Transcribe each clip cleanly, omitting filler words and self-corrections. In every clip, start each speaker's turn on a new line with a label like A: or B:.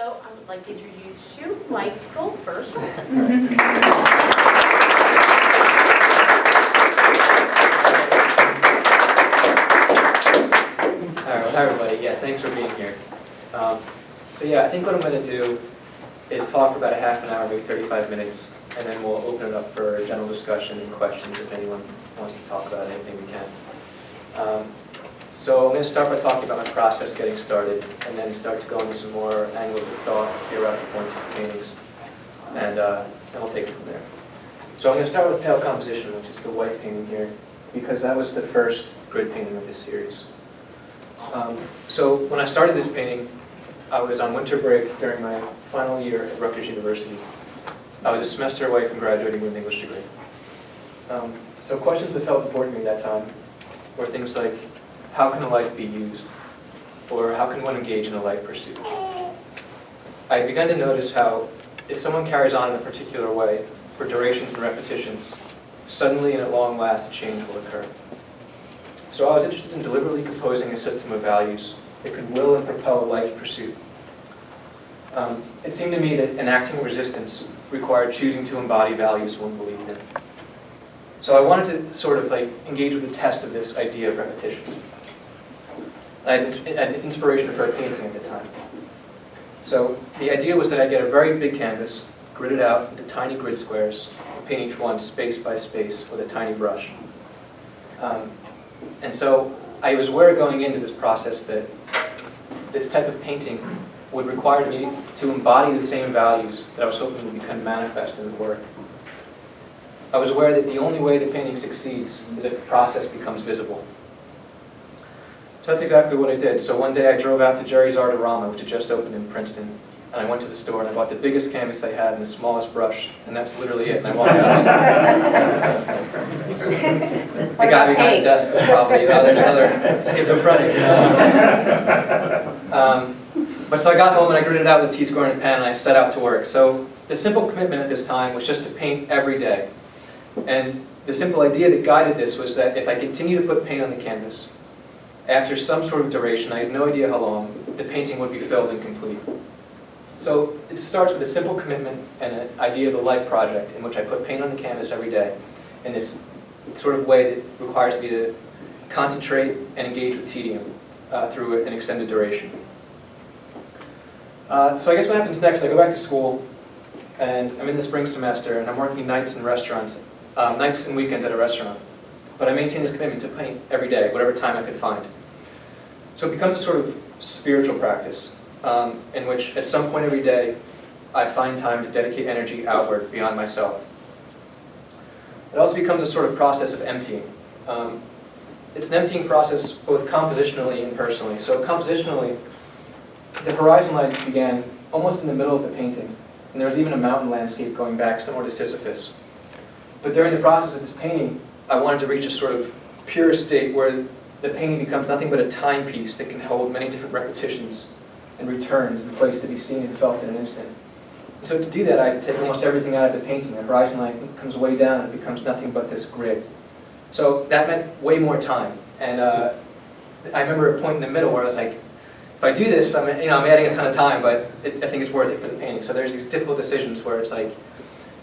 A: So I would like to introduce you, Michael first.
B: Hi, everybody. Yeah, thanks for being here. So yeah, I think what I'm going to do is talk for about a half an hour, maybe 35 minutes, and then we'll open it up for general discussion and questions if anyone wants to talk about anything we can. So I'm going to start by talking about my process getting started, and then start to go into some more angles of thought, theoretical points of paintings, and then we'll take it from there. So I'm going to start with pale composition, which is the white painting here, because that was the first grid painting of this series. So when I started this painting, I was on winter break during my final year at Rutgers University. I was a semester away from graduating with an English degree. So questions that felt important to me that time were things like, how can a life be used? Or how can one engage in a life pursuit? I began to notice how, if someone carries on in a particular way for durations and repetitions, suddenly and at long last a change will occur. So I was interested in deliberately composing a system of values that could will and propel a life pursuit. It seemed to me that enacting resistance required choosing to embody values one believed in. So I wanted to sort of engage with the test of this idea of repetition. I had an inspiration for a painting at the time. So the idea was that I'd get a very big canvas, grid it out into tiny grid squares, and paint each one space by space with a tiny brush. And so I was aware going into this process that this type of painting would require me to embody the same values that I was hoping would become manifest in the work. I was aware that the only way the painting succeeds is if the process becomes visible. So that's exactly what I did. So one day I drove out to Jerry's Artorama, which had just opened in Princeton, and I went to the store and I bought the biggest canvas they had and the smallest brush, and that's literally it, and I walked out of the store. The guy behind the desk was probably, there's another schizophrenic. But so I got home and I gridded it out with a T-score and a pen, and I set out to work. So the simple commitment at this time was just to paint every day. And the simple idea that guided this was that if I continue to put paint on the canvas, after some sort of duration, I had no idea how long, the painting would be filled and complete. So it starts with a simple commitment and an idea of a life project in which I put paint on the canvas every day in this sort of way that requires me to concentrate and engage with tedium through an extended duration. So I guess what happens next, I go back to school, and I'm in the spring semester, and I'm working nights in restaurants, nights and weekends at a restaurant. But I maintain this commitment to paint every day, whatever time I could find. So it becomes a sort of spiritual practice, in which at some point every day, I find time to dedicate energy outward beyond myself. It also becomes a sort of process of emptying. It's an emptying process both compositionally and personally. So compositionally, the horizon line began almost in the middle of the painting, and there was even a mountain landscape going back somewhere to Sisyphus. But during the process of this painting, I wanted to reach a sort of pure state where the painting becomes nothing but a timepiece that can hold many different repetitions and returns the place to be seen and felt in an instant. And so to do that, I had to take almost everything out of the painting. The horizon line comes way down and it becomes nothing but this grid. So that meant way more time. And I remember a point in the middle where I was like, if I do this, I'm adding a ton of time, but I think it's worth it for the painting. So there's these difficult decisions where it's like,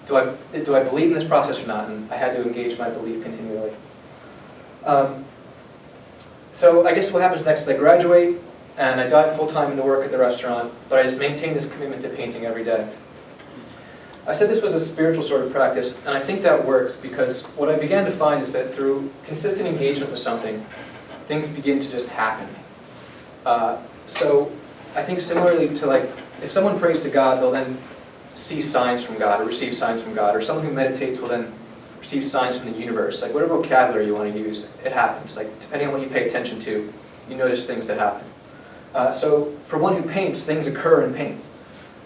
B: do I believe in this process or not? And I had to engage my belief continually. So I guess what happens next is I graduate, and I dive full-time into work at the restaurant, but I just maintain this commitment to painting every day. I said this was a spiritual sort of practice, and I think that works because what I began to find is that through consistent engagement with something, things begin to just happen. So I think similarly to if someone prays to God, they'll then see signs from God or receive signs from God, or someone who meditates will then receive signs from the universe. Whatever vocabulary you want to use, it happens. Depending on what you pay attention to, you notice things that happen. So for one who paints, things occur in paint.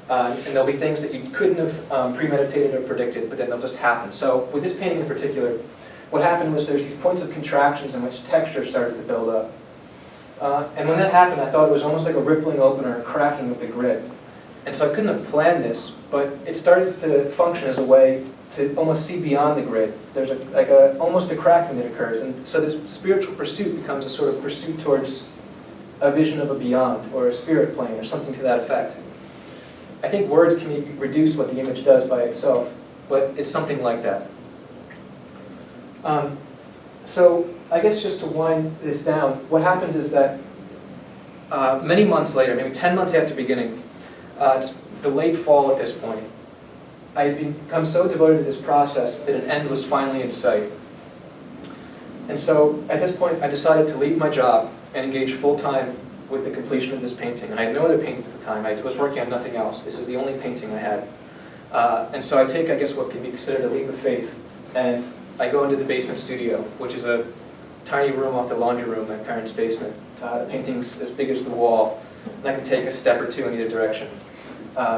B: And there'll be things that you couldn't have premeditated or predicted, but then they'll just happen. So with this painting in particular, what happened was there's these points of contractions in which texture started to build up. And when that happened, I thought it was almost like a rippling opener, a cracking of the grid. And so I couldn't have planned this, but it started to function as a way to almost see beyond the grid. There's almost a cracking that occurs. And so the spiritual pursuit becomes a sort of pursuit towards a vision of a beyond, or a spirit plane, or something to that effect. I think words can reduce what the image does by itself, but it's something like that. So I guess just to wind this down, what happens is that many months later, maybe 10 months after beginning, it's the late fall at this point, I had become so devoted to this process that an end was finally in sight. And so at this point, I decided to leave my job and engage full-time with the completion of this painting. And I had no other paintings at the time. I was working on nothing else. This was the only painting I had. And so I take, I guess, what can be considered a leap of faith, and I go into the basement studio, which is a tiny room off the laundry room, my parents' basement. The painting's as big as the wall, and I can take a step or two in either direction.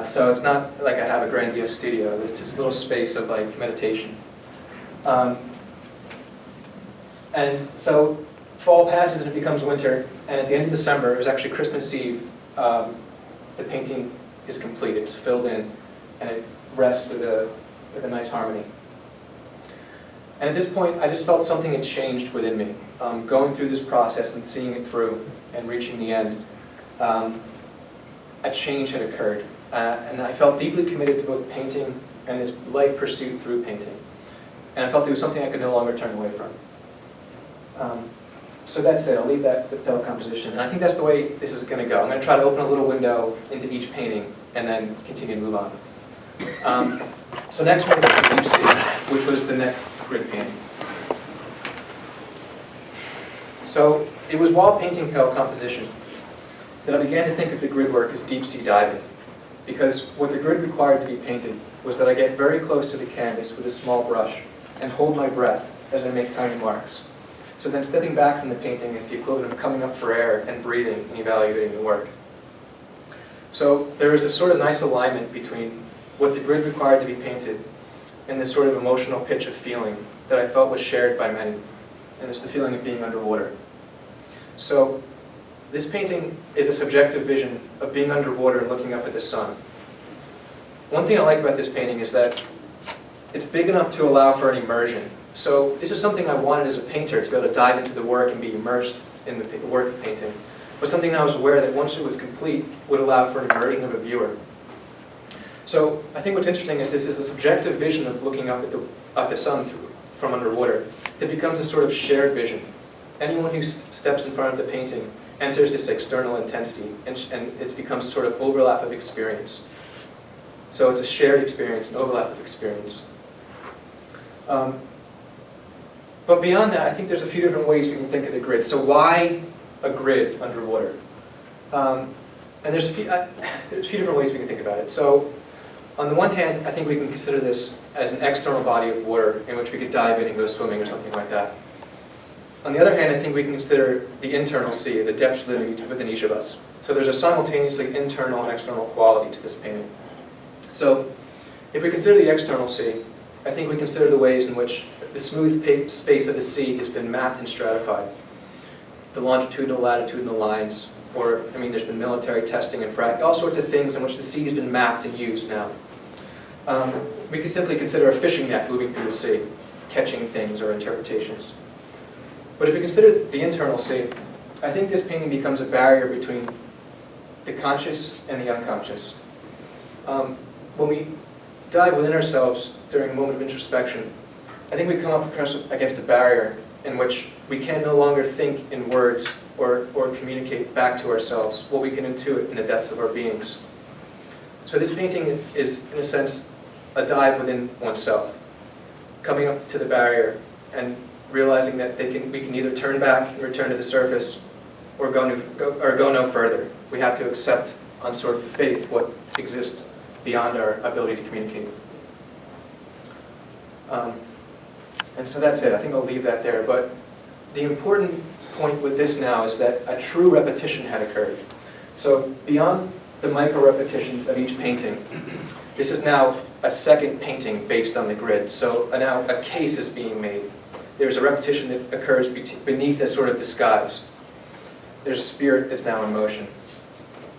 B: So it's not like I have a grandiose studio. It's this little space of like meditation. And so fall passes and it becomes winter, and at the end of December, it was actually Christmas Eve, the painting is complete. It's filled in, and it rests with a nice harmony. And at this point, I just felt something had changed within me. Going through this process and seeing it through and reaching the end, a change had occurred. And I felt deeply committed to both painting and this life pursuit through painting. And I felt it was something I could no longer turn away from. So that's it. I'll leave that with pale composition. And I think that's the way this is going to go. I'm going to try to open a little window into each painting and then continue to move on. So next one is the Deep Sea, which was the next grid painting. So it was while painting pale composition that I began to think of the grid work as deep sea diving, because what the grid required to be painted was that I get very close to the canvas with a small brush and hold my breath as I make tiny marks. So then stepping back from the painting is the equivalent of coming up for air and breathing and evaluating the work. So there is a sort of nice alignment between what the grid required to be painted and this sort of emotional pitch of feeling that I felt was shared by many, and it's the feeling of being underwater. So this painting is a subjective vision of being underwater and looking up at the sun. One thing I like about this painting is that it's big enough to allow for an immersion. So this is something I wanted as a painter, to be able to dive into the work and be immersed in the work of painting, but something I was aware that once it was complete would allow for an immersion of a viewer. So I think what's interesting is this is a subjective vision of looking up at the sun from underwater that becomes a sort of shared vision. Anyone who steps in front of the painting enters this external intensity, and it becomes a sort of overlap of experience. So it's a shared experience, an overlap of experience. But beyond that, I think there's a few different ways we can think of the grid. So why a grid underwater? And there's a few different ways we can think about it. So on the one hand, I think we can consider this as an external body of water in which we could dive in and go swimming or something like that. On the other hand, I think we can consider the internal sea, the depths within each of us. So there's a simultaneously internal and external quality to this painting. So if we consider the external sea, I think we consider the ways in which the smooth space of the sea has been mapped and stratified. The longitudinal, latitudinal lines, or, I mean, there's been military testing and all sorts of things in which the sea has been mapped and used now. We could simply consider a fishing net moving through the sea, catching things or interpretations. But if we consider the internal sea, I think this painting becomes a barrier between the conscious and the unconscious. When we dive within ourselves during a moment of introspection, I think we come up against a barrier in which we can no longer think in words or communicate back to ourselves what we can intuit in the depths of our beings. So this painting is, in a sense, a dive within oneself, coming up to the barrier and realizing that we can either turn back and return to the surface or go no further. We have to accept on sort of faith what exists beyond our ability to communicate. And so that's it. I think I'll leave that there. But the important point with this now is that a true repetition had occurred. So beyond the micro-repetitions of each painting, this is now a second painting based on the grid. So now a case is being made. There's a repetition that occurs beneath this sort of disguise. There's a spirit that's now in motion.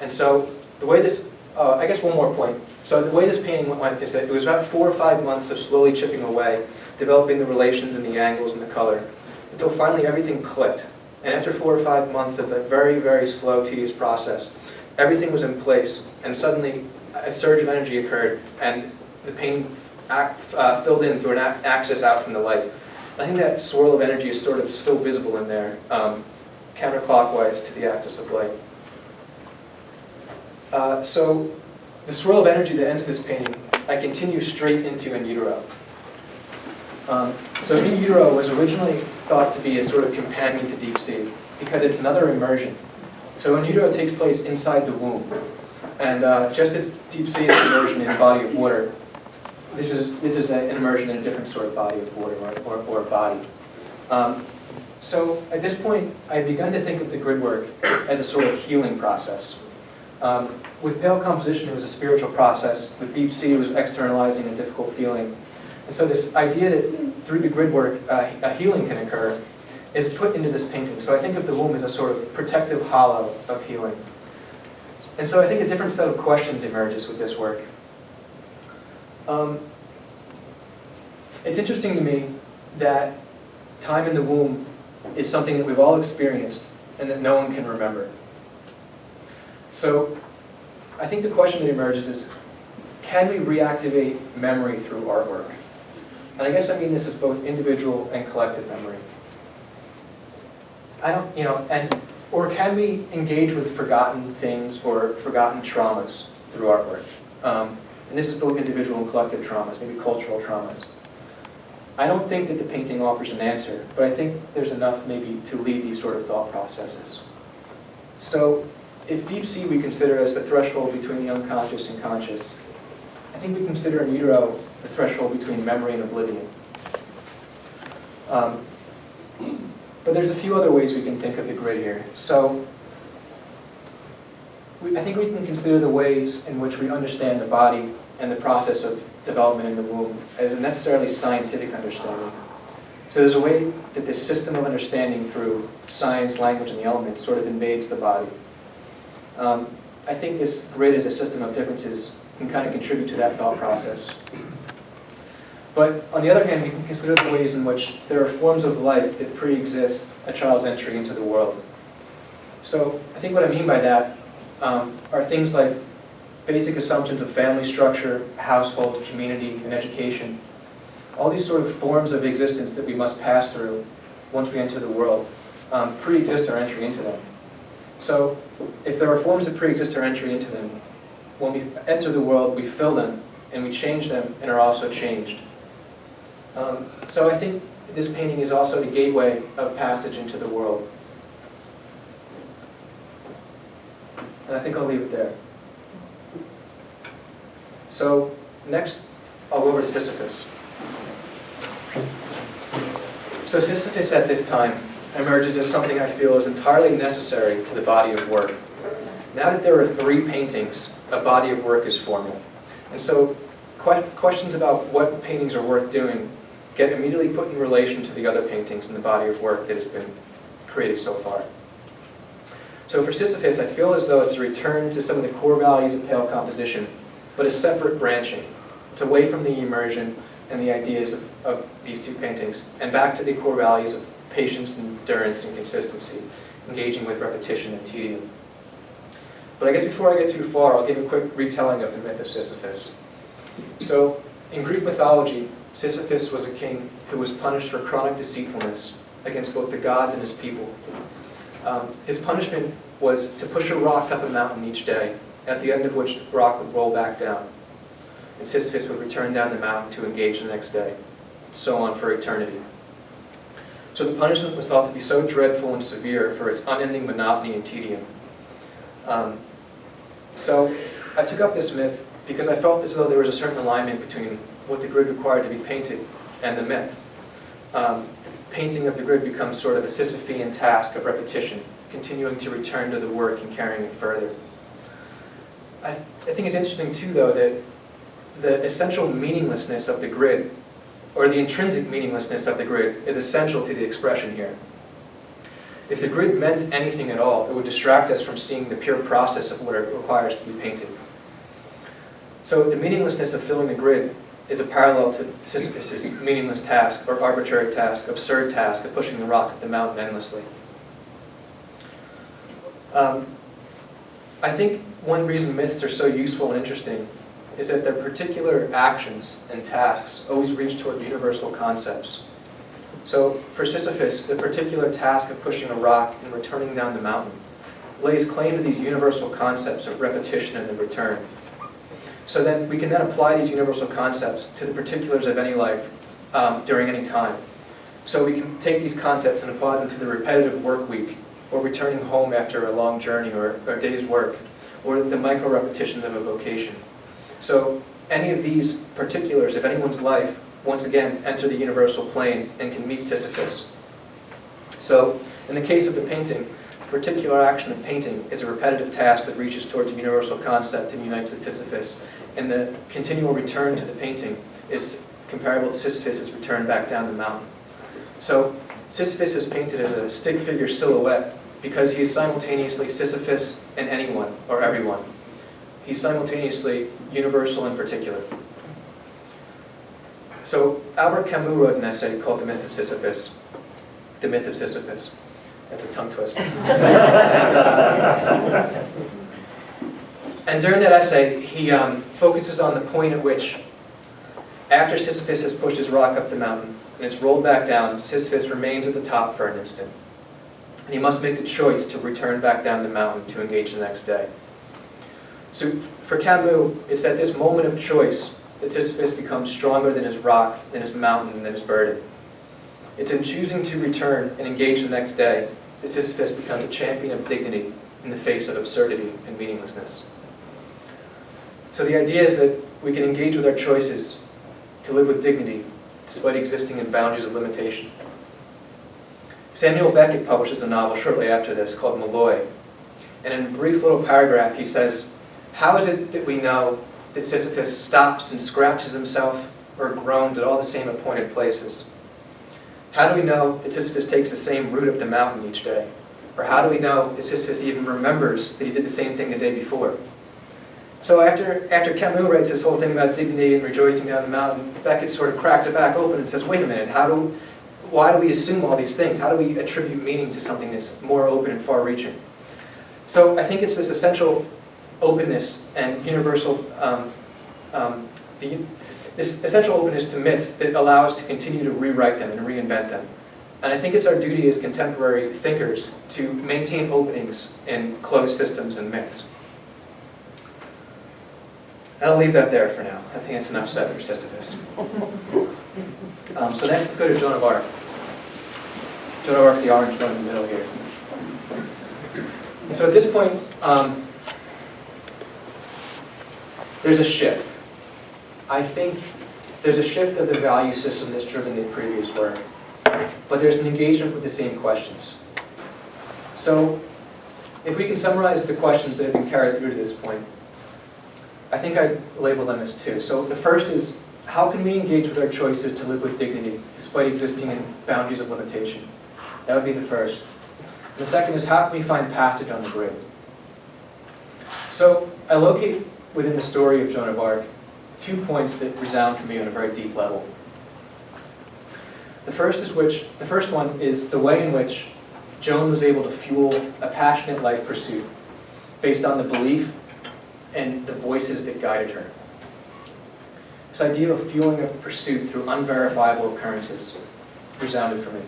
B: And so the way this, I guess one more point. So the way this painting went is that it was about 4 or 5 months of slowly chipping away, developing the relations and the angles and the color, until finally everything clicked. And after 4 or 5 months of that very, very slow, tedious process, everything was in place, and suddenly a surge of energy occurred, and the painting filled in through an axis out from the light. I think that swirl of energy is sort of still visible in there, counterclockwise to the axis of light. So the swirl of energy that ends this painting, I continue straight into in utero. So in utero was originally thought to be a sort of companion to deep sea because it's another immersion. So in utero takes place inside the womb. And just as deep sea is an immersion in a body of water, this is an immersion in a different sort of body of water or body. So at this point, I had begun to think of the grid work as a sort of healing process. With pale composition, it was a spiritual process. With deep sea, it was externalizing a difficult feeling. And so this idea that through the grid work, a healing can occur is put into this painting. So I think of the womb as a sort of protective hollow of healing. And so I think a different set of questions emerges with this work. It's interesting to me that time in the womb is something that we've all experienced and that no one can remember. So I think the question that emerges is, can we reactivate memory through artwork? And I guess I mean this as both individual and collective memory. Or can we engage with forgotten things or forgotten traumas through artwork? And this is both individual and collective traumas, maybe cultural traumas. I don't think that the painting offers an answer, but I think there's enough maybe to lead these sort of thought processes. So if deep sea we consider as the threshold between the unconscious and conscious, I think we consider in utero the threshold between memory and oblivion. But there's a few other ways we can think of the grid here. So I think we can consider the ways in which we understand the body and the process of development in the womb as a necessarily scientific understanding. So there's a way that this system of understanding through science, language, and the elements sort of invades the body. I think this grid as a system of differences can kind of contribute to that thought process. But on the other hand, we can consider the ways in which there are forms of life that pre-exist a child's entry into the world. So I think what I mean by that are things like basic assumptions of family structure, household, community, and education. All these sort of forms of existence that we must pass through once we enter the world pre-exist our entry into them. So if there are forms that pre-exist our entry into them, when we enter the world, we fill them, and we change them, and are also changed. So I think this painting is also the gateway of passage into the world. And I think I'll leave it there. So next, I'll go over to Sisyphus. So Sisyphus at this time emerges as something I feel is entirely necessary to the body of work. Now that there are 3 paintings, a body of work is forming. And so questions about what paintings are worth doing get immediately put in relation to the other paintings in the body of work that has been created so far. So for Sisyphus, I feel as though it's a return to some of the core values of pale composition, but a separate branching. It's away from the immersion and the ideas of these 2 paintings, and back to the core values of patience, endurance, and consistency, engaging with repetition and tedium. But I guess before I get too far, I'll give a quick retelling of the myth of Sisyphus. So in Greek mythology, Sisyphus was a king who was punished for chronic deceitfulness against both the gods and his people. His punishment was to push a rock up a mountain each day, at the end of which the rock would roll back down. And Sisyphus would return down the mountain to engage the next day, so on for eternity. So the punishment was thought to be so dreadful and severe for its unending monotony and tedium. So I took up this myth because I felt as though there was a certain alignment between what the grid required to be painted and the myth. Painting of the grid becomes sort of a Sisyphean task of repetition, continuing to return to the work and carrying it further. I think it's interesting too, though, that the essential meaninglessness of the grid, or the intrinsic meaninglessness of the grid, is essential to the expression here. If the grid meant anything at all, it would distract us from seeing the pure process of what it requires to be painted. So the meaninglessness of filling the grid is a parallel to Sisyphus' meaningless task, or arbitrary task, absurd task of pushing the rock up the mountain endlessly. I think one reason myths are so useful and interesting is that their particular actions and tasks always reach toward universal concepts. So for Sisyphus, the particular task of pushing a rock and returning down the mountain lays claim to these universal concepts of repetition and the return. So then we can then apply these universal concepts to the particulars of any life during any time. So we can take these concepts and apply them to the repetitive work week, or returning home after a long journey or a day's work, or the micro-repetitions of a vocation. So any of these particulars of anyone's life, once again, enter the universal plane and can meet Sisyphus. So in the case of the painting, the particular action of painting is a repetitive task that reaches towards a universal concept and unites with Sisyphus. And the continual return to the painting is comparable to Sisyphus' return back down the mountain. So Sisyphus is painted as a stick figure silhouette because he is simultaneously Sisyphus and anyone or everyone. He's simultaneously universal and particular. So Albert Camus wrote an essay called The Myth of Sisyphus. The Myth of Sisyphus. That's a tongue twister. And during that essay, he focuses on the point at which, after Sisyphus has pushed his rock up the mountain and it's rolled back down, Sisyphus remains at the top for an instant. And he must make the choice to return back down the mountain to engage the next day. So for Camus, it's at this moment of choice that Sisyphus becomes stronger than his rock, than his mountain, than his burden. It's in choosing to return and engage the next day that Sisyphus becomes a champion of dignity in the face of absurdity and meaninglessness. So the idea is that we can engage with our choices to live with dignity despite existing in boundaries of limitation. Samuel Beckett publishes a novel shortly after this called Malloy. And in a brief little paragraph he says, "How is it that we know that Sisyphus stops and scratches himself or groans at all the same appointed places? How do we know that Sisyphus takes the same route up the mountain each day? Or how do we know that Sisyphus even remembers that he did the same thing the day before?" So after Camus writes this whole thing about dignity and rejoicing down the mountain, Beckett sort of cracks it back open and says, wait a minute, why do we assume all these things? How do we attribute meaning to something that's more open and far-reaching? So I think it's this essential openness and universal, this essential openness to myths that allow us to continue to rewrite them and reinvent them. And I think it's our duty as contemporary thinkers to maintain openings in closed systems and myths. I'll leave that there for now. I think that's enough said for Sisyphus. So next, let's go to Joan of Arc. Joan of Arc's the orange one in the middle here. So at this point, there's a shift. I think there's a shift of the value system that's driven the previous work, but there's an engagement with the same questions. So if we can summarize the questions that have been carried through to this point, I think I'd label them as two. So the first is, how can we engage with our choices to live with dignity despite existing in boundaries of limitation? That would be the first. And the second is, how can we find passage on the grid? So I locate within the story of Joan of Arc 2 points that resound for me on a very deep level. The first one is the way in which Joan was able to fuel a passionate life pursuit based on the belief and the voices that guided her. This idea of fueling a pursuit through unverifiable occurrences resounded for me.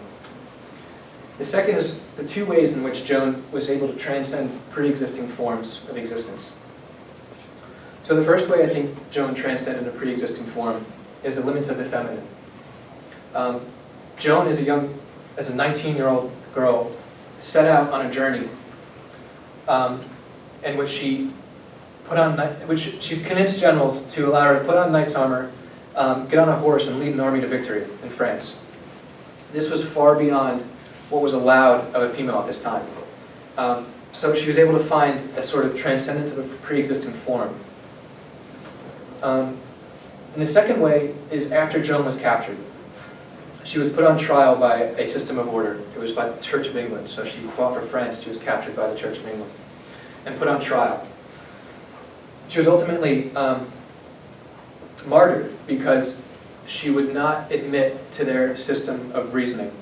B: The second is the 2 ways in which Joan was able to transcend pre-existing forms of existence. So the first way I think Joan transcended a pre-existing form is the limits of the feminine. Joan, as a 19-year-old girl, set out on a journey in which she convinced generals to allow her to put on knight's armor, get on a horse, and lead an army to victory in France. This was far beyond what was allowed of a female at this time. So she was able to find a sort of transcendence of a pre-existing form. And the second way is after Joan was captured. She was put on trial by a system of order. It was by the Church of England. So she fought for France. She was captured by the Church of England and put on trial. She was ultimately martyred because she would not admit to their system of reasoning.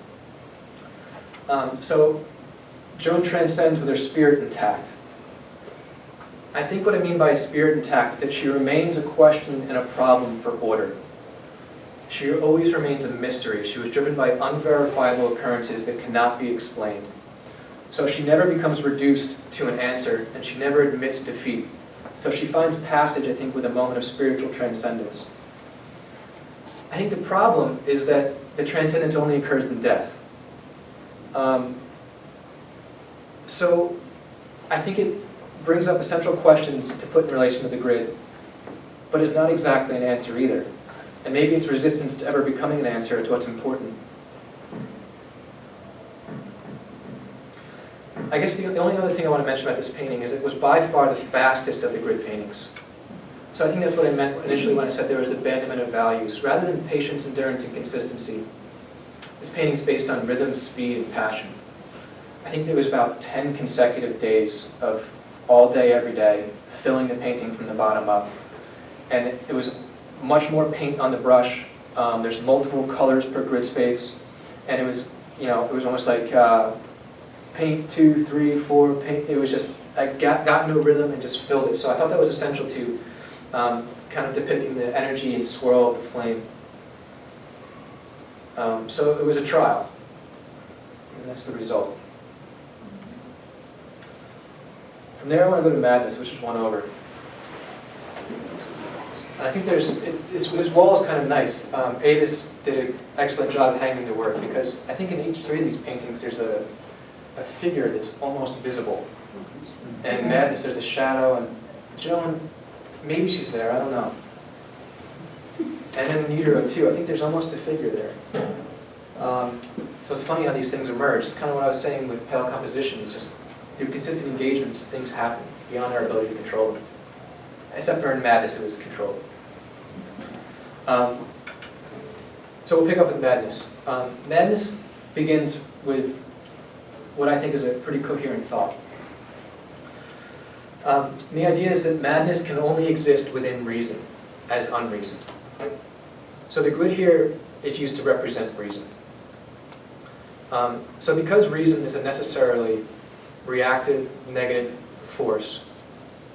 B: So Joan transcends with her spirit intact. I think what I mean by spirit intact is that she remains a question and a problem for order. She always remains a mystery. She was driven by unverifiable occurrences that cannot be explained. So she never becomes reduced to an answer, and she never admits defeat. So she finds passage, I think, with a moment of spiritual transcendence. I think the problem is that the transcendence only occurs in death. So I think it brings up essential questions to put in relation to the grid, but it's not exactly an answer either. And maybe it's resistance to ever becoming an answer to what's important. I guess the only other thing I want to mention about this painting is it was by far the fastest of the grid paintings. So I think that's what I meant initially when I said there was abandonment of values. Rather than patience, endurance, and consistency, this painting's based on rhythm, speed, and passion. I think there was about 10 consecutive days of all day, every day, filling the painting from the bottom up. And it was much more paint on the brush. There's multiple colors per grid space. And it was, it was almost like paint 2, 3, 4, paint. It was just, I got no rhythm and just filled it. So I thought that was essential to kind of depicting the energy and swirl of the flame. So it was a trial. And that's the result. From there I want to go to madness, which is one over. And I think this wall is kind of nice. Avis did an excellent job hanging the work, because I think in each three of these paintings there's a figure that's almost visible. And madness, there's a shadow, and Joan, maybe she's there, I don't know. And then in utero too, I think there's almost a figure there. So it's funny how these things emerge. It's kind of what I was saying with pale composition. It's just through consistent engagements, things happen beyond our ability to control them. Except for in madness, it was controlled. So we'll pick up with madness. Madness begins with what I think is a pretty coherent thought. The idea is that madness can only exist within reason, as unreason. So the grid here is used to represent reason. So because reason is a necessarily reactive, negative force,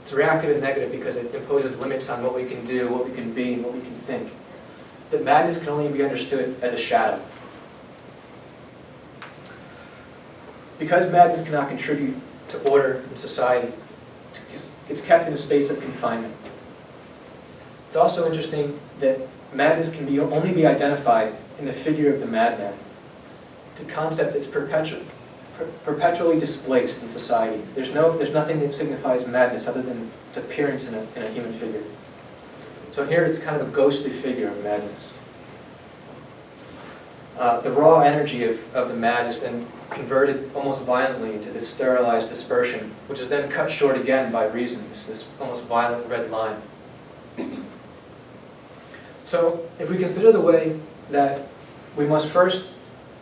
B: it's reactive and negative because it imposes limits on what we can do, what we can be, and what we can think, that madness can only be understood as a shadow. Because madness cannot contribute to order in society, it's kept in a space of confinement. It's also interesting that madness can only be identified in the figure of the madman. It's a concept that's perpetually displaced in society. There's nothing that signifies madness other than its appearance in a human figure. So here it's kind of a ghostly figure of madness. The raw energy of the mad is then converted almost violently into this sterilized dispersion, which is then cut short again by reason, this almost violent red line. So if we consider the way that we must first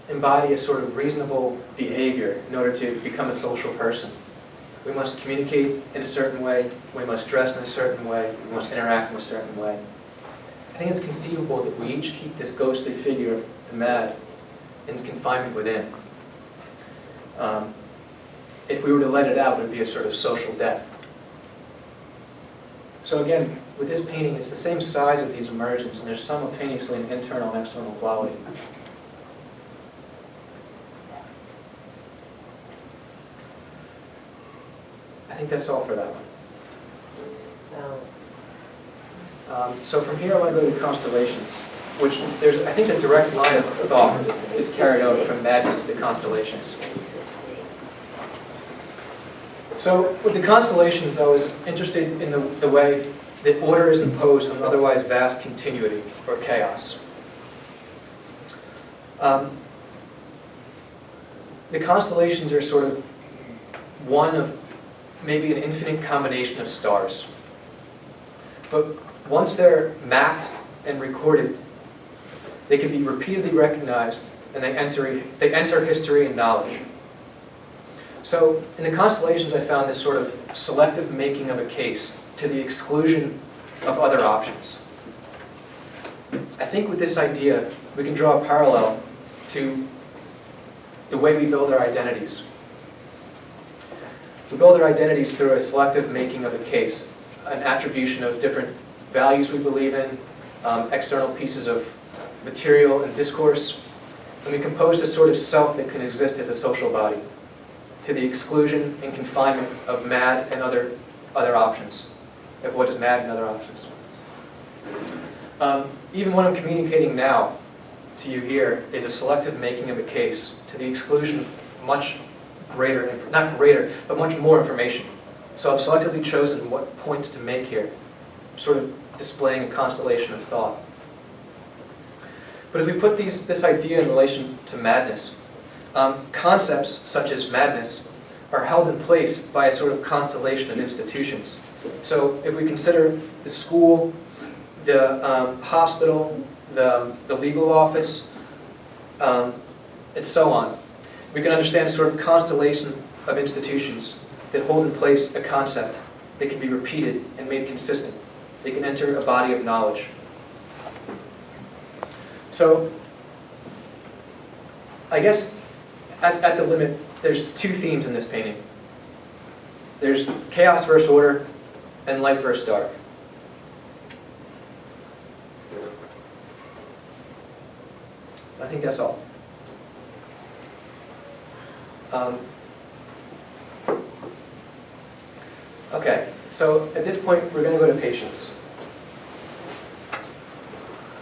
B: embody a sort of reasonable behavior in order to become a social person. We must communicate in a certain way, we must dress in a certain way, we must interact in a certain way. I think it's conceivable that we each keep this ghostly figure of the mad in its confinement within. If we were to let it out, it would be a sort of social death. So again, with this painting, it's the same size of these emergents, and there's simultaneously an internal and external quality. I think that's all for that one. So from here I want to go to constellations, which there's, I think, a direct line of thought is carried over from madness to the constellations. So with the constellations, I was interested in the way that order is imposed on otherwise vast continuity, or chaos. The constellations are sort of one of maybe an infinite combination of stars. But once they're mapped and recorded, they can be repeatedly recognized, and they enter history and knowledge. So in the constellations, I found this sort of selective making of a case to the exclusion of other options. I think with this idea, we can draw a parallel to the way we build our identities. We build our identities through a selective making of a case, an attribution of different values we believe in, external pieces of material and discourse, and we compose a sort of self that can exist as a social body, to the exclusion and confinement of mad and other options, of what is mad and other options. Even when I'm communicating now to you here is a selective making of a case to the exclusion of much greater, not greater, but much more information. So I've selectively chosen what points to make here, sort of displaying a constellation of thought. But if we put this idea in relation to madness, concepts such as madness are held in place by a sort of constellation of institutions. So if we consider the school, the hospital, the legal office, and so on, we can understand a sort of constellation of institutions that hold in place a concept that can be repeated and made consistent. They can enter a body of knowledge. So, I guess at the limit, there's two themes in this painting. There's chaos versus order and light versus dark. I think that's all. Okay, so at this point, we're going to go to patience.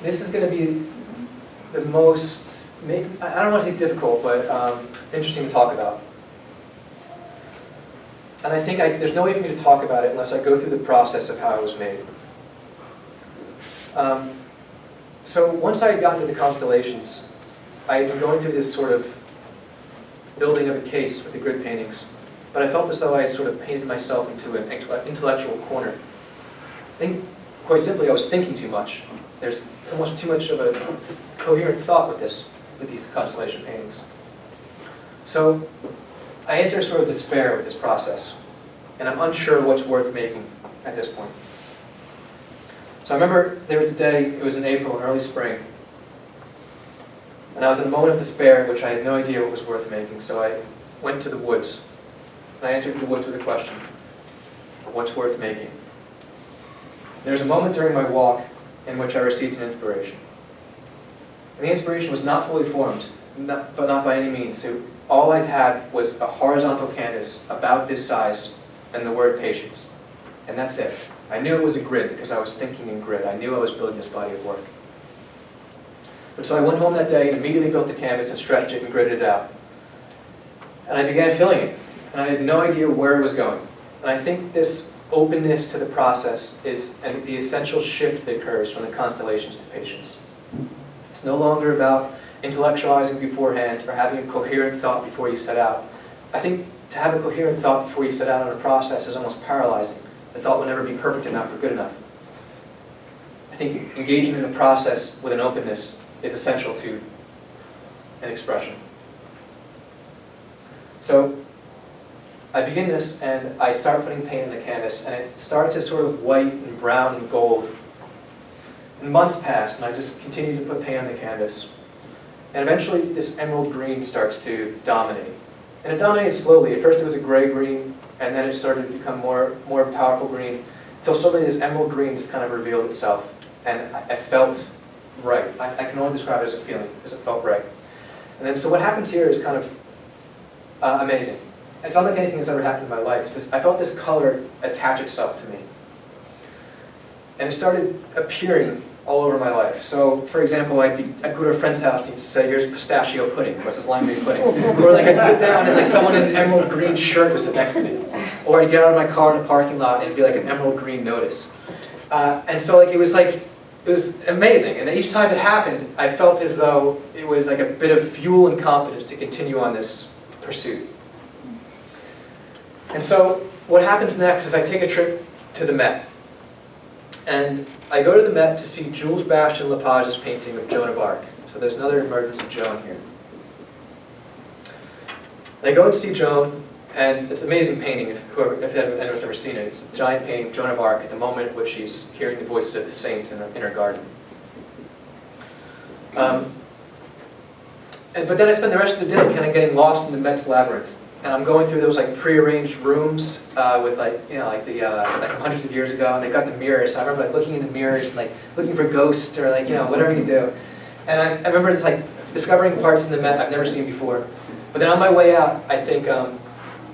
B: This is going to be the most, I don't want to be difficult, but interesting to talk about. And I think there's no way for me to talk about it unless I go through the process of how it was made. So once I got into the constellations, I had been going through this sort of building of a case with the grid paintings, but I felt as though I had sort of painted myself into an intellectual corner. I think, quite simply, I was thinking too much. There's almost too much of a coherent thought with these constellation paintings. So I enter sort of despair with this process, and I'm unsure what's worth making at this point. So I remember there was a day, it was in April, in early spring, and I was in a moment of despair in which I had no idea what was worth making, so I went to the woods. And I entered the woods with a question: what's worth making? There was a moment during my walk in which I received an inspiration. And the inspiration was not fully formed, but not by any means. So all I had was a horizontal canvas about this size and the word patience. And that's it. I knew it was a grid because I was thinking in grid. I knew I was building this body of work. But so I went home that day and immediately built the canvas and stretched it and gridded it out. And I began filling it. And I had no idea where it was going. And I think this openness to the process is the essential shift that occurs from the constellations to patience. It's no longer about intellectualizing beforehand or having a coherent thought before you set out. I think to have a coherent thought before you set out on a process is almost paralyzing. The thought will never be perfect enough or good enough. I think engaging in the process with an openness is essential to an expression. So I begin this and I start putting paint on the canvas, and it starts as sort of white and brown and gold. And months pass and I just continue to put paint on the canvas. And eventually this emerald green starts to dominate. And it dominated slowly. At first it was a gray green, and then it started to become more powerful green, until suddenly this emerald green just kind of revealed itself. And I felt right. I can only describe it as a feeling, because it felt right. And then so what happens here is kind of amazing. It's unlike anything that's ever happened in my life. It's just, I felt this color attach itself to me. And it started appearing all over my life. So, for example, I'd go to a friend's house and he'd say, here's pistachio pudding, what's this limeade pudding? Or like I'd sit down and like someone in an emerald green shirt would sit next to me. Or I'd get out of my car in a parking lot and it'd be like an emerald green notice. And so it was amazing. And each time it happened, I felt as though it was like a bit of fuel and confidence to continue on this pursuit. And so what happens next is I take a trip to the Met. And I go to the Met to see Jules Bastien Lepage's painting of Joan of Arc. So there's another emergence of Joan here. And I go and see Joan, and it's an amazing painting if anyone's ever seen it. It's a giant painting of Joan of Arc at the moment in which she's hearing the voices of the saints in her garden. But then I spend the rest of the day kind of getting lost in the Met's labyrinth. and I'm going through those like prearranged rooms with like, you know, like the like from hundreds of years ago, and they got the mirrors. So I remember like looking in the mirrors and like looking for ghosts or like, you know, whatever you do. And I remember it's like discovering parts in the Met I've never seen before. But then on my way out, I think,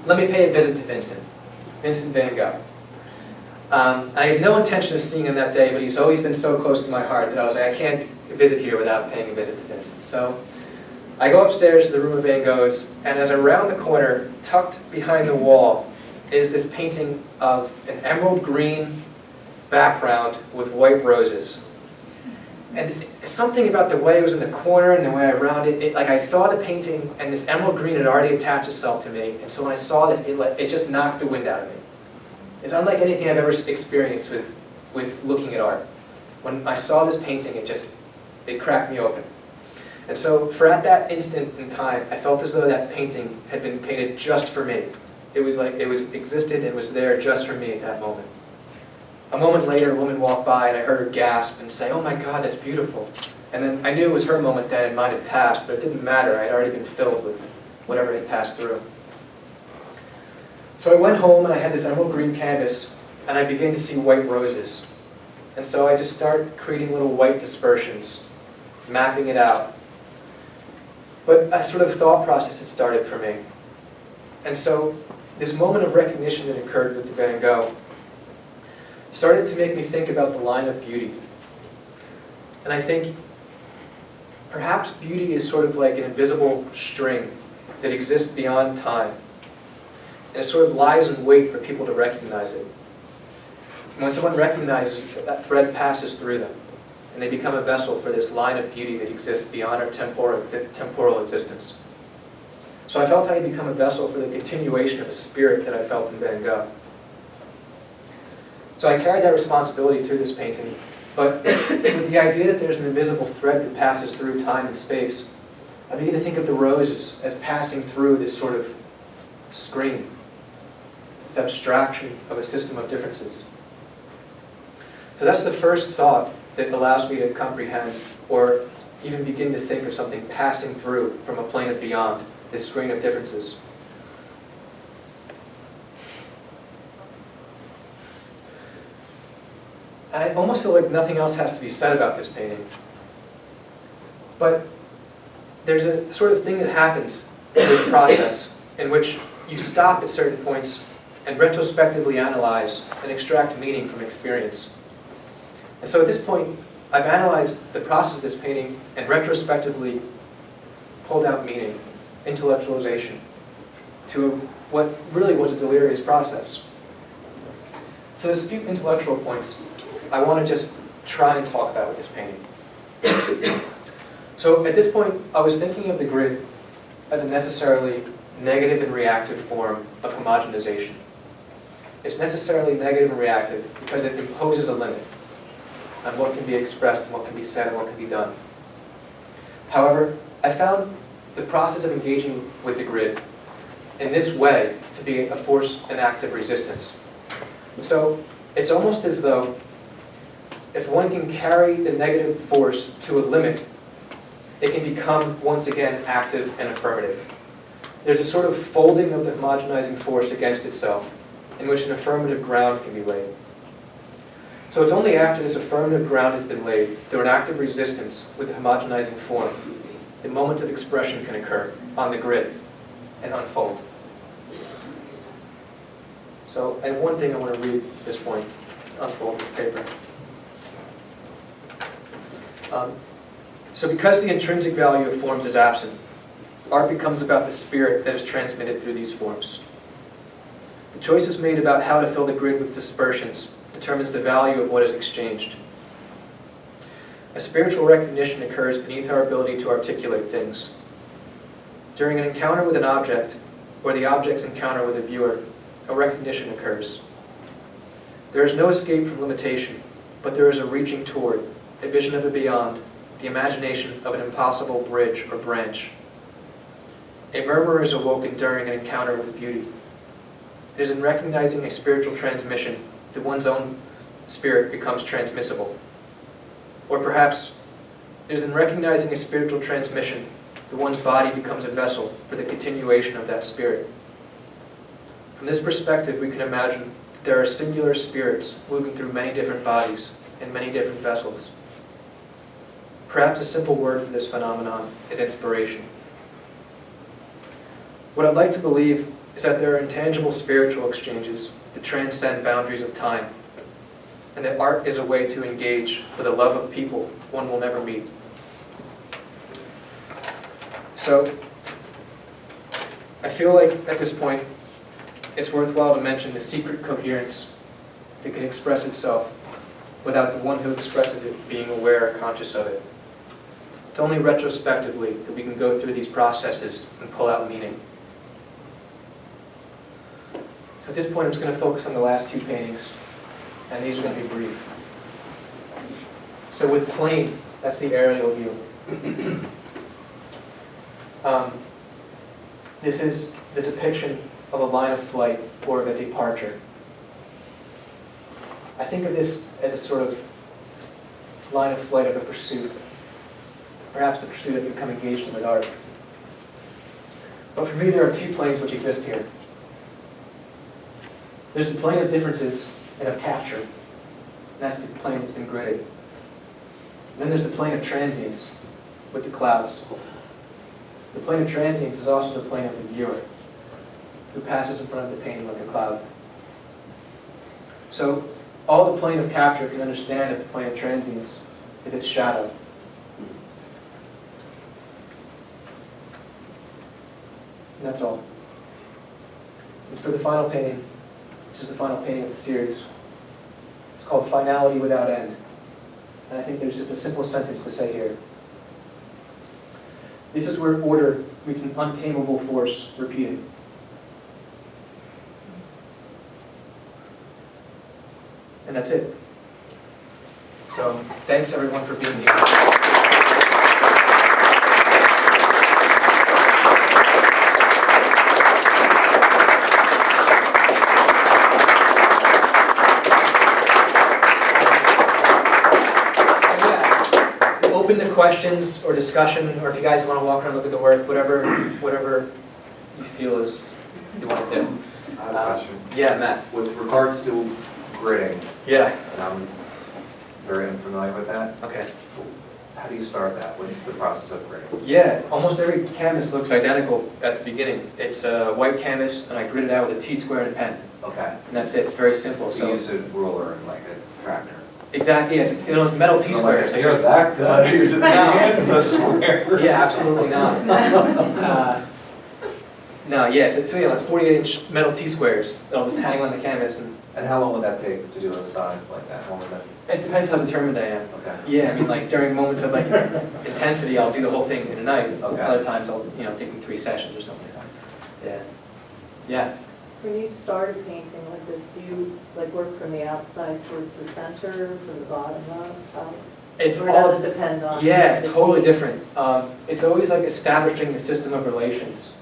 B: let me pay a visit to Vincent van Gogh. I had no intention of seeing him that day, but he's always been so close to my heart that I was like, I can't visit here without paying a visit to Vincent. So I go upstairs to the room of Van Gogh's, and as I round the corner, tucked behind the wall, is this painting of an emerald green background with white roses. And something about the way it was in the corner and the way I rounded it, like I saw the painting and this emerald green had already attached itself to me. And so when I saw this, it just knocked the wind out of me. It's unlike anything I've ever experienced with looking at art. When I saw this painting, it cracked me open. And so for at that instant in time, I felt as though that painting had been painted just for me. It was like it existed and was there just for me at that moment. A moment later, a woman walked by and I heard her gasp and say, "Oh my God, that's beautiful." And then I knew it was her moment then and mine had passed, but it didn't matter. I had already been filled with whatever had passed through. So I went home and I had this emerald green canvas and I began to see white roses. And so I just started creating little white dispersions, mapping it out. But a sort of thought process had started for me. And so this moment of recognition that occurred with the Van Gogh started to make me think about the line of beauty. And I think perhaps beauty is sort of like an invisible string that exists beyond time. And it sort of lies in wait for people to recognize it. And when someone recognizes it, that thread passes through them. And they become a vessel for this line of beauty that exists beyond our temporal existence. So I felt I had become a vessel for the continuation of a spirit that I felt in Van Gogh. So I carried that responsibility through this painting, but with the idea that there's an invisible thread that passes through time and space, I began to think of the roses as passing through this sort of screen, this abstraction of a system of differences. So that's the first thought that allows me to comprehend or even begin to think of something passing through from a plane of beyond, this screen of differences. And I almost feel like nothing else has to be said about this painting. But there's a sort of thing that happens in the process in which you stop at certain points and retrospectively analyze and extract meaning from experience. And so at this point, I've analyzed the process of this painting and retrospectively pulled out meaning, intellectualization, to what really was a delirious process. So there's a few intellectual points I want to just try and talk about with this painting. So at this point, I was thinking of the grid as a necessarily negative and reactive form of homogenization. It's necessarily negative and reactive because it imposes a limit on what can be expressed and what can be said and what can be done. However, I found the process of engaging with the grid in this way to be a force and active resistance. So it's almost as though if one can carry the negative force to a limit, it can become once again active and affirmative. There's a sort of folding of the homogenizing force against itself in which an affirmative ground can be laid. So it's only after this affirmative ground has been laid through an active resistance with the homogenizing form that moments of expression can occur on the grid and unfold. So I have one thing I want to read at this point, unfold the paper. So because the intrinsic value of forms is absent, art becomes about the spirit that is transmitted through these forms. The choices made about how to fill the grid with dispersions determines the value of what is exchanged. A spiritual recognition occurs beneath our ability to articulate things. During an encounter with an object, or the object's encounter with a viewer, a recognition occurs. There is no escape from limitation, but there is a reaching toward, a vision of the beyond, the imagination of an impossible bridge or branch. A murmur is awoken during an encounter with beauty. It is in recognizing a spiritual transmission that one's own spirit becomes transmissible. Or perhaps it is in recognizing a spiritual transmission that one's body becomes a vessel for the continuation of that spirit. From this perspective, we can imagine that there are singular spirits moving through many different bodies in many different vessels. Perhaps a simple word for this phenomenon is inspiration. What I'd like to believe is that there are intangible spiritual exchanges that transcend boundaries of time, and that art is a way to engage with a love of people one will never meet. So, I feel like at this point, it's worthwhile to mention the secret coherence that can express itself without the one who expresses it being aware or conscious of it. It's only retrospectively that we can go through these processes and pull out meaning. So at this point, I'm just going to focus on the last two paintings, and these are going to be brief. So with plane, that's the aerial view. This is the depiction of a line of flight or of a departure. I think of this as a sort of line of flight of a pursuit, perhaps the pursuit of becoming engaged in with art. But for me, there are two planes which exist here. There's the plane of differences and of capture, and that's the plane that's been gridded. And then there's the plane of transience with the clouds. The plane of transience is also the plane of the viewer, who passes in front of the painting like a cloud. So, all the plane of capture can understand of the plane of transience is its shadow. And that's all. And for the final painting, this is the final painting of the series. It's called Finality Without End. And I think there's just a simple sentence to say here. This is where order meets an untamable force repeated. And that's it. So, thanks everyone for being here. Open to questions or discussion, or if you guys want to walk around and look at the work, whatever you feel is you want to do.
C: I have a question.
B: Yeah, Matt.
C: With regards to gridding,
B: Yeah.
C: and I'm very unfamiliar with that,
B: Okay.
C: how do you start that? What's the process of gridding?
B: Yeah, almost every canvas looks identical at the beginning. It's a white canvas, and I grid it out with a T-square and a pen.
C: Okay.
B: And that's it, very simple.
C: So you use a ruler and like a tractor?
B: Exactly, yeah, it's those metal T-squares.
C: You're that good, you're just
B: No.
C: hands of squares.
B: Yeah, absolutely not. No, yeah, it's 48-inch metal T-squares that'll just hang on the canvas.
C: And how long would that take to do a size like that? How long was that?
B: It depends how determined I am.
C: Okay.
B: Yeah, I mean, like during moments of like intensity, I'll do the whole thing in a night.
C: Okay.
B: Other times, I'll take me 3 sessions or something. Yeah. Yeah.
D: When you start a painting like this, do you like work from the outside towards the center, from the bottom up?
B: It's
D: Or
B: all.
D: does it depend on?
B: Yeah, it's
D: the
B: totally
D: theme?
B: different. It's always like establishing the system of relations.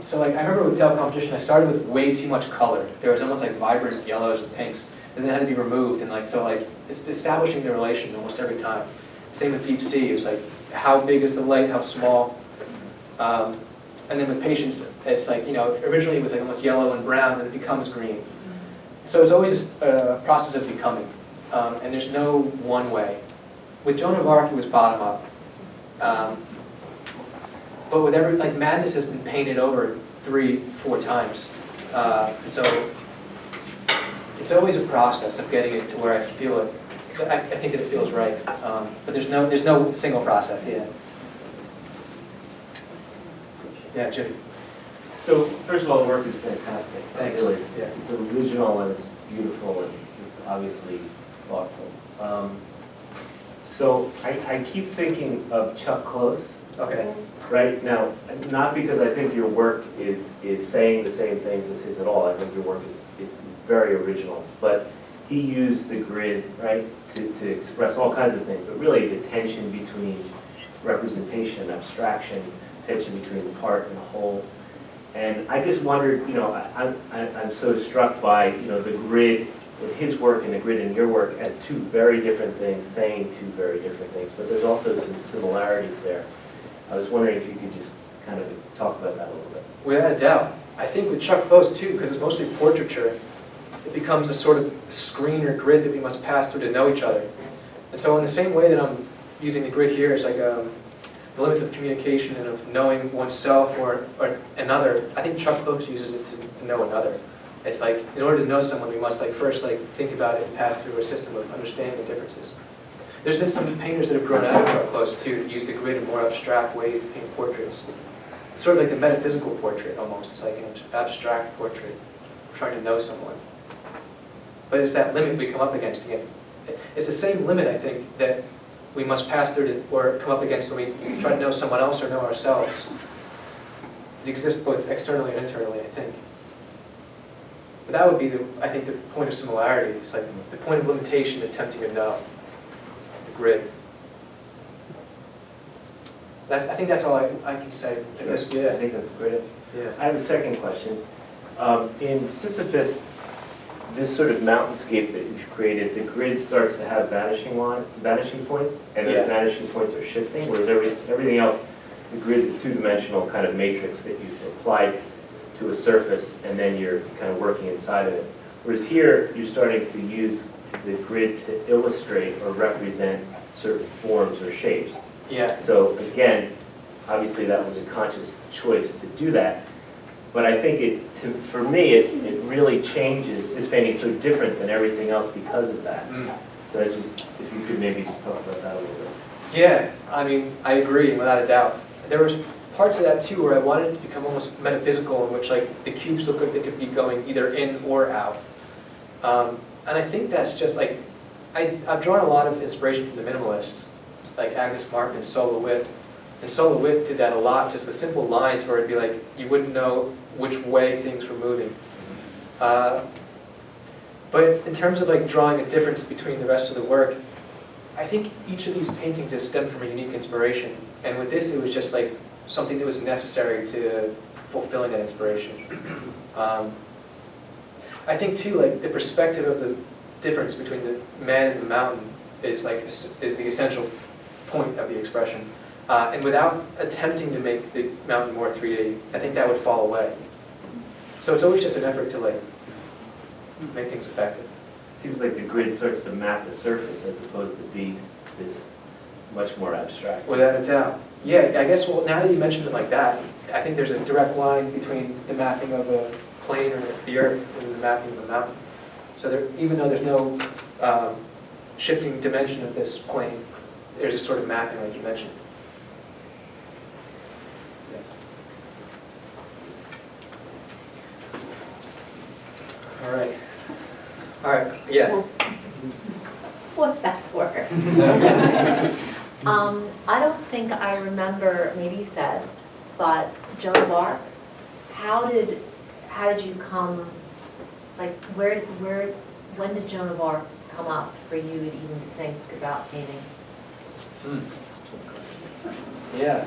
B: So like I remember with pale competition, I started with way too much color. There was almost like vibrant yellows and pinks, and then it had to be removed. And like so, like it's establishing the relation almost every time. Same with deep sea. It was like how big is the light, how small. And then with patience, it's like originally it was like almost yellow and brown, and it becomes green. So it's always a process of becoming, and there's no one way. With Joan of Arc, it was bottom up. But with every, like Madness has been painted over 3-4 times. So it's always a process of getting it to where I feel it. I think that it feels right. But there's no single process, yeah. Yeah, Jimmy.
E: So, first of all, the work is fantastic.
B: Thanks.
E: Really.
B: Yeah.
E: It's original and it's beautiful and it's obviously thoughtful. So, I keep thinking of Chuck Close,
B: Okay.
E: right? Now, not because I think your work is saying the same things as his at all. I think your work is very original. But he used the grid, right, to express all kinds of things, but really the tension between representation and abstraction, tension between part and whole. And I just wondered, I'm so struck by, the grid in his work and the grid in your work as two very different things, saying two very different things, but there's also some similarities there. I was wondering if you could just kind of talk about that a little bit.
B: Without a doubt. I think with Chuck Close too, because it's mostly portraiture, it becomes a sort of screen or grid that we must pass through to know each other. And so in the same way that I'm using the grid here as like the limits of communication and of knowing oneself or another, I think Chuck Close uses it to know another. It's like, in order to know someone, we must like first like think about it and pass through a system of understanding the differences. There's been some painters that have grown out of Chuck Close too, that use the grid in more abstract ways to paint portraits. It's sort of like the metaphysical portrait almost. It's like an abstract portrait, trying to know someone. But it's that limit we come up against again. It's the same limit, I think, that we must pass through to, or come up against when we try to know someone else or know ourselves. It exists both externally and internally, I think. But that would be, I think, the point of similarity. It's like the point of limitation attempting to know, the grid. I think that's all I can say.
E: I think that's a great answer.
B: Yeah.
E: I have a second question. In Sisyphus, this sort of mountainscape that you've created, the grid starts to have vanishing points, and those
B: Yeah.
E: vanishing points are shifting, whereas everything else, the grid is a two-dimensional kind of matrix that you've applied to a surface, and then you're kind of working inside of it. Whereas here, you're starting to use the grid to illustrate or represent certain forms or shapes.
B: Yeah.
E: So again, obviously that was a conscious choice to do that. But I think for me, it really changes, this painting is so different than everything else because of that. So if you could maybe just talk about that a little bit.
B: Yeah, I mean, I agree, without a doubt. There was parts of that too where I wanted it to become almost metaphysical, in which like the cubes look like they could be going either in or out. And I think that's just like, I've drawn a lot of inspiration from the minimalists, like Agnes Martin and Sol LeWitt. And Sol LeWitt did that a lot, just with simple lines where it'd be like, you wouldn't know which way things were moving. But in terms of like drawing a difference between the rest of the work, I think each of these paintings is stemmed from a unique inspiration. And with this, it was just like something that was necessary to fulfilling that inspiration. I think too, like the perspective of the difference between the man and the mountain is the essential point of the expression. And without attempting to make the mountain more 3D, I think that would fall away. So it's always just an effort to like make things effective.
E: It seems like the grid starts to map the surface as opposed to be this much more abstract.
B: Without a doubt. Yeah, I guess, well, now that you mentioned it like that, I think there's a direct line between the mapping of a plane or the earth and the mapping of a mountain. So there, even though there's no shifting dimension of this plane, there's a sort of mapping like you mentioned. All right, yeah.
A: What's that for? I don't think I remember, maybe you said, but Joan of Arc, how did you come, like, when did Joan of Arc come up for you to even think about painting?
B: Yeah.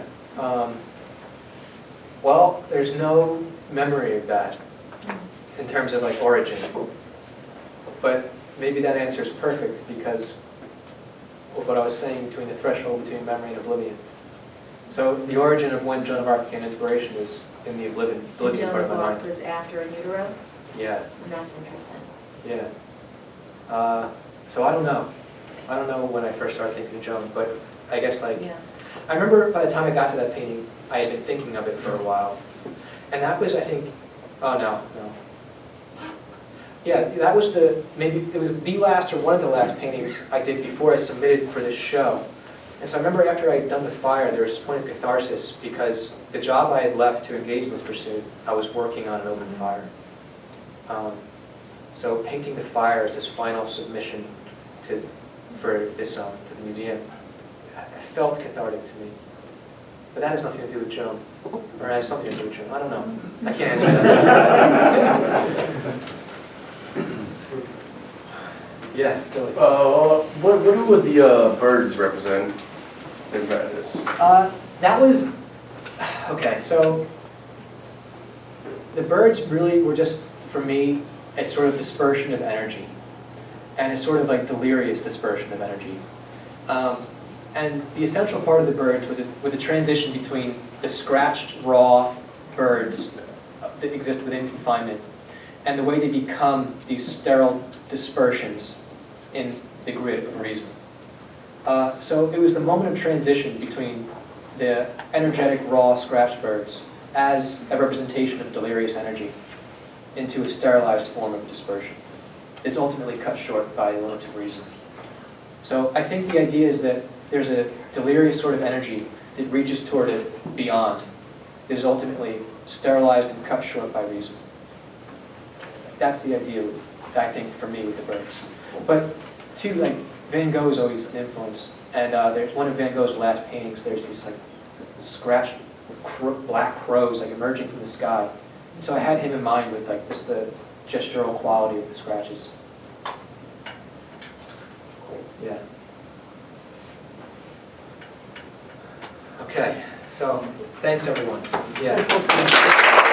B: Well, there's no memory of that in terms of like origin. But maybe that answer is perfect because of what I was saying between the threshold between memory and oblivion. So the origin of when Joan of Arc became inspiration is in the oblivion part
A: Joan
B: of
A: of
B: my
A: Arc
B: mind.
A: was after In Utero,
B: Yeah,
A: and that's interesting.
B: yeah. So I don't know. I don't know when I first started thinking of Joan, but I guess like,
A: Yeah.
B: I remember by the time I got to that painting, I had been thinking of it for a while. And that was, I think, oh no. Yeah, that was maybe it was the last or one of the last paintings I did before I submitted for this show. And so I remember after I had done the fire, there was this point of catharsis because the job I had left to engage in this pursuit, I was working on an open fire. So painting the fire as this final submission for this to the museum, it felt cathartic to me. But that has nothing to do with Joan, or it has something to do with Joan. I don't know. I can't answer that. Yeah, Billy.
F: What do the birds represent in this?
B: That was, okay, so the birds really were just, for me, a sort of dispersion of energy. And a sort of like delirious dispersion of energy. And the essential part of the birds was the transition between the scratched, raw birds that exist within confinement, and the way they become these sterile dispersions in the grid of reason. So it was the moment of transition between the energetic, raw scratch birds as a representation of delirious energy into a sterilized form of dispersion. It's ultimately cut short by the limits of reason. So I think the idea is that there's a delirious sort of energy that reaches toward it beyond, that is ultimately sterilized and cut short by reason. That's the idea, I think, for me with the birds. But too, like, Van Gogh is always an influence, and there's one of Van Gogh's last paintings. There's these like scratched black crows like emerging from the sky. And so I had him in mind with like just the gestural quality of the scratches. Yeah. Okay. So thanks everyone. Yeah.